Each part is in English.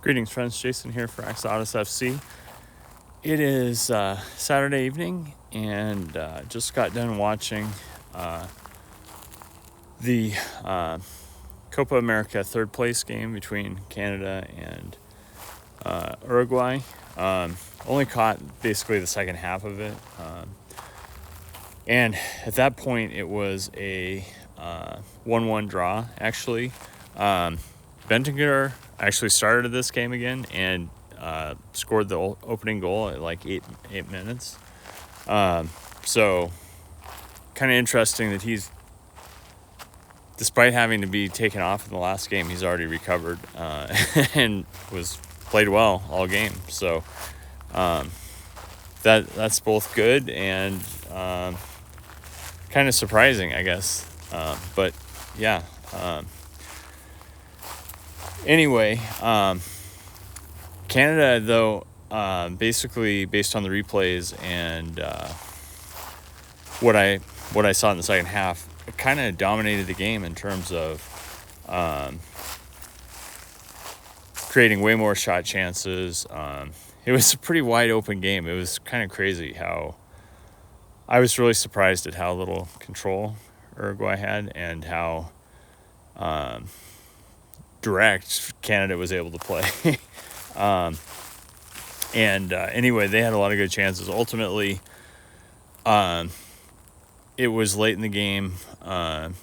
Greetings, friends. Jason here for AxodysFC. It is Saturday evening, and just got done watching the Copa America third place game between Canada and Uruguay. Only caught basically the second half of it. And at that point, it was a 1-1 draw, actually. Bentancur actually started this game again and scored the opening goal at like eight minutes. So kind of interesting that he's, despite having to be taken off in the last game, he's already recovered and played well all game. So that's both good and kind of surprising, I guess. But yeah. Anyway, Canada, though, basically based on the replays and what I saw in the second half, it kind of dominated the game in terms of creating way more shot chances. It was a pretty wide open game. It was kind of crazy how I was really surprised at how little control Uruguay had and how direct Canada was able to play. Anyway, they had a lot of good chances. Ultimately, it was late in the game.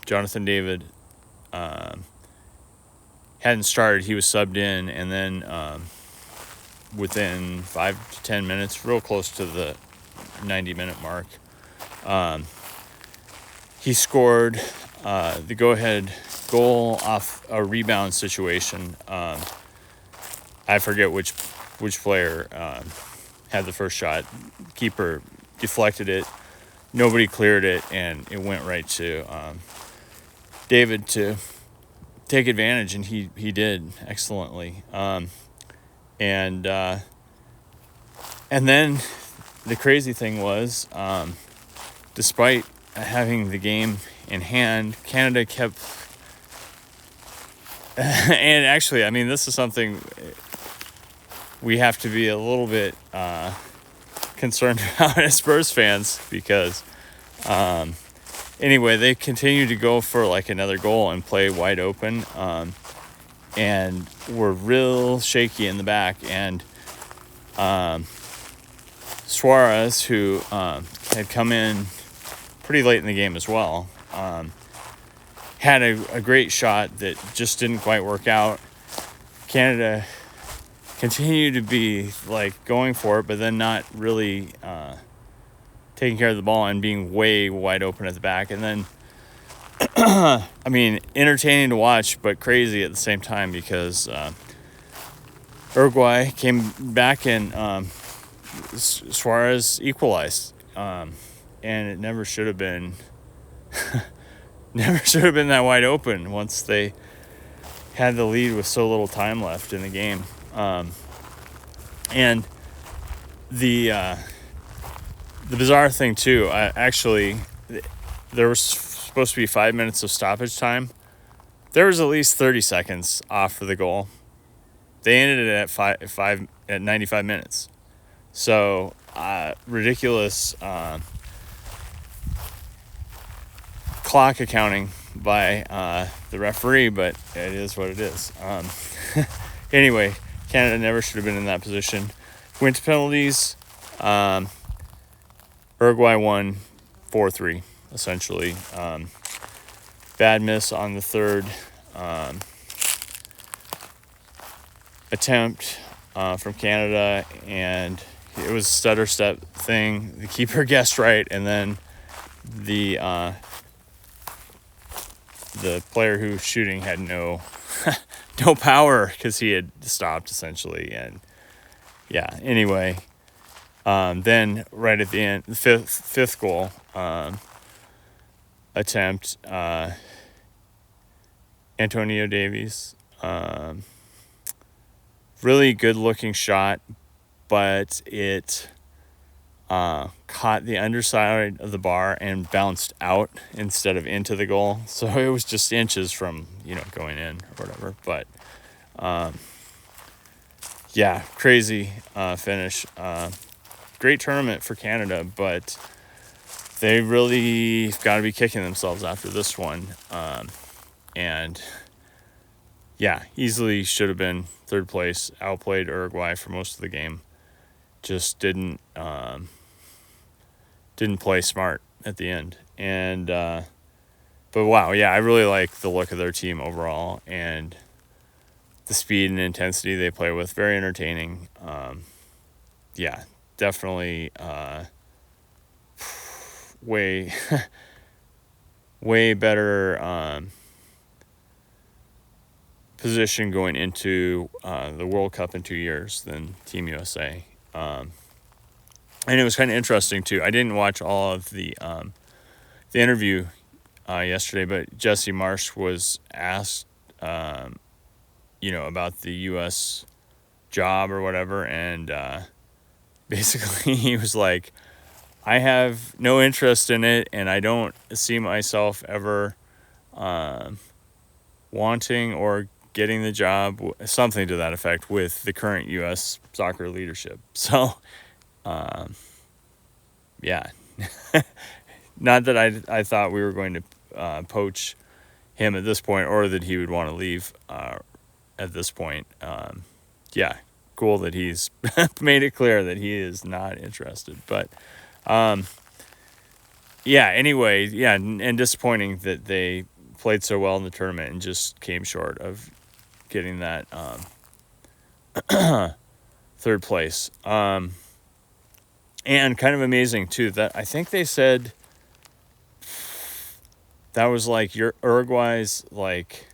Jonathan David hadn't started. He was subbed in, and then within 5 to 10 minutes, real close to the 90-minute mark, he scored the go-ahead goal off a rebound situation. I forget which player had the first shot. Keeper deflected it. Nobody cleared it, and it went right to David to take advantage, and he did excellently. And then the crazy thing was, despite having the game in hand, Canada kept. And actually, I mean, this is something we have to be a little bit concerned about as Spurs fans, because anyway, they continue to go for like another goal and play wide open, and were real shaky in the back. And Suarez, who had come in pretty late in the game as well, had a great shot that just didn't quite work out. Canada continued to be like going for it, but then not really taking care of the ball and being way wide open at the back. And then, I mean, entertaining to watch, but crazy at the same time, because Uruguay came back and Suarez equalized, and it never should have been. Never should have been that wide open once they had the lead with so little time left in the game. And the bizarre thing too, actually, there was supposed to be 5 minutes of stoppage time. There was at least 30 seconds off for the goal. They ended it at 95 minutes. So ridiculous clock accounting by the referee, but it is what it is. Anyway, Canada never should have been in that position. Went to penalties. Uruguay won 4-3, essentially. Bad miss on the third attempt from Canada, and it was a stutter step thing. The keeper guessed right, and then the player who was shooting had no power because he had stopped, essentially. And yeah, anyway, then right at the end, the fifth goal attempt, Antonio Davies, really good looking shot, but it caught the underside of the bar and bounced out instead of into the goal. So it was just inches from, going in or whatever. But yeah, crazy finish. Great tournament for Canada, but they really got to be kicking themselves after this one. And yeah, easily should have been third place. Outplayed Uruguay for most of the game. Just didn't play smart at the end. And but wow, yeah, I really like the look of their team overall and the speed and intensity they play with. Very entertaining. Yeah, definitely way way better position going into the World Cup in 2 years than Team USA. And it was kind of interesting too. I didn't watch all of the interview yesterday, but Jesse Marsh was asked, about the U.S. job or whatever, and basically he was like, I have no interest in it, and I don't see myself ever wanting or getting the job, something to that effect, with the current U.S. soccer leadership. So, yeah. Not that I thought we were going to poach him at this point, or that he would want to leave at this point. Yeah, cool that he's made it clear that he is not interested. But yeah, anyway, yeah, and disappointing that they played so well in the tournament and just came short of getting that third place. And kind of amazing too that I think they said that was like Uruguay's like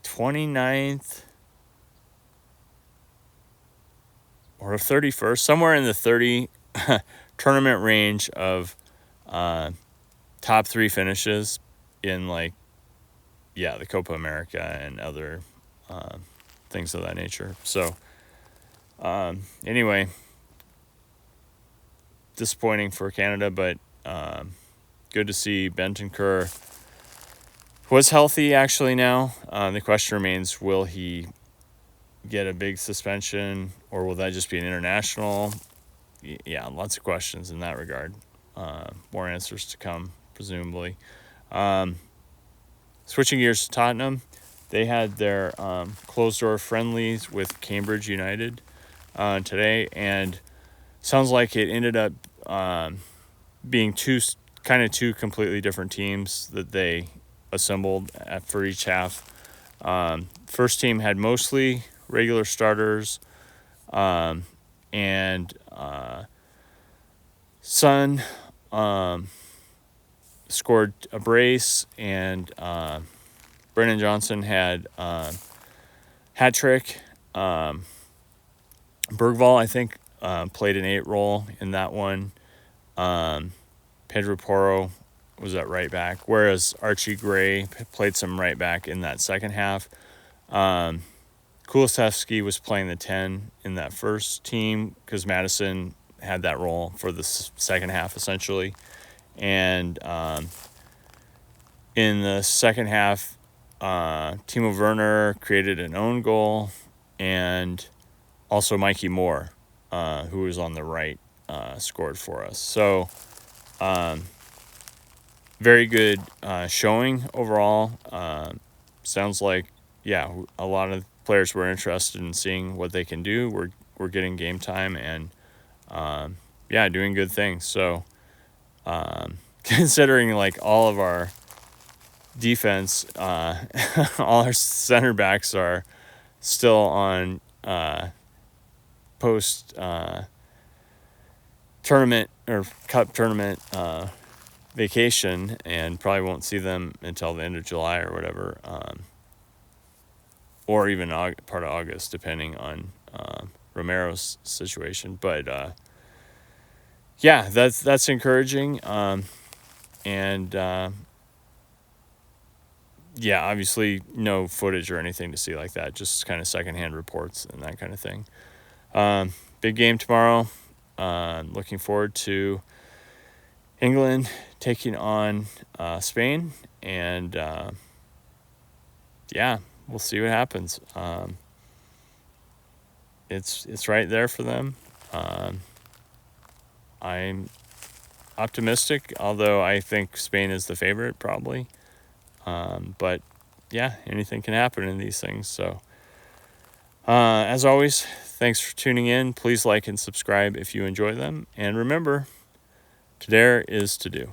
29th or 31st, somewhere in the 30 tournament range of top 3 finishes in the Copa America and other things of that nature. So anyway, disappointing for Canada, but good to see Bentancur was healthy actually now. The question remains, will he get a big suspension, or will that just be an international? Yeah, lots of questions in that regard. More answers to come, presumably. Switching gears to Tottenham, they had their closed-door friendlies with Cambridge United today, and sounds like it ended up being two completely different teams that they assembled for each half. First team had mostly regular starters, and Son scored a brace, and Brennan Johnson had hat trick. Bergvall, I think, played an 8 role in that one. Pedro Porro was at right back, whereas Archie Gray played some right back in that second half. Kulusevski was playing the 10 in that first team because Madison had that role for the second half, essentially. And in the second half, Timo Werner created an own goal, and also Mikey Moore, who was on the right, scored for us. So very good showing overall. Sounds like, yeah, a lot of players were interested in seeing what they can do. We're getting game time and, doing good things. So considering all of our defense, all our center backs are still on post tournament or cup tournament vacation, and probably won't see them until the end of July or whatever, or even part of August, depending on Romero's situation. But that's encouraging. And obviously no footage or anything to see like that, just kind of secondhand reports and that kind of thing. Big game tomorrow. Looking forward to England taking on Spain, and we'll see what happens. it's right there for them. I'm optimistic, although I think Spain is the favorite probably. But yeah, anything can happen in these things. So as always, thanks for tuning in. Please like and subscribe if you enjoy them. And remember, to dare is to do.